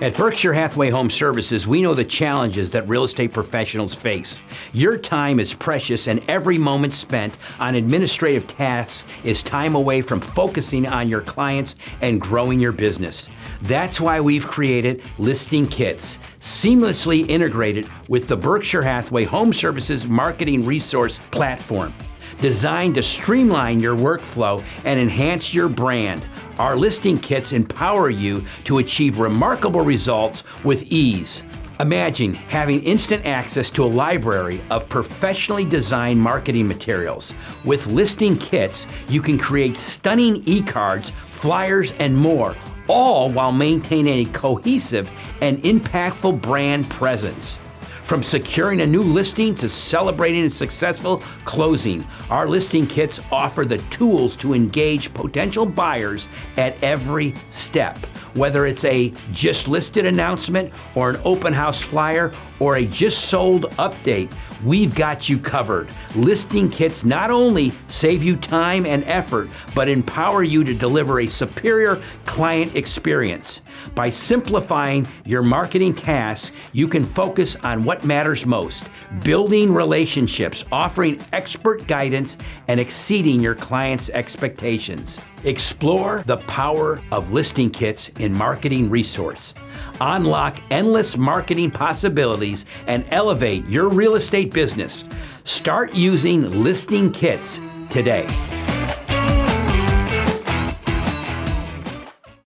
At Berkshire Hathaway Home Services, we know the challenges that real estate professionals face. Your time is precious, and every moment spent on administrative tasks is time away from focusing on your clients and growing your business. That's why we've created Listing Kits, seamlessly integrated with the Berkshire Hathaway Home Services Marketing Resource Platform. Designed to streamline your workflow and enhance your brand, our listing kits empower you to achieve remarkable results with ease. Imagine having instant access to a library of professionally designed marketing materials. With listing kits, you can create stunning e-cards, flyers, and more, all while maintaining a cohesive and impactful brand presence. From securing a new listing to celebrating a successful closing, our listing kits offer the tools to engage potential buyers at every step. Whether it's a just listed announcement or an open house flyer or a just sold update, we've got you covered. Listing kits not only save you time and effort, but empower you to deliver a superior client experience. By simplifying your marketing tasks, you can focus on what matters most: building relationships, offering expert guidance, and exceeding your clients' expectations. Explore the power of listing kits in Marketing Resource. Unlock endless marketing possibilities and elevate your real estate business. Start using listing kits today.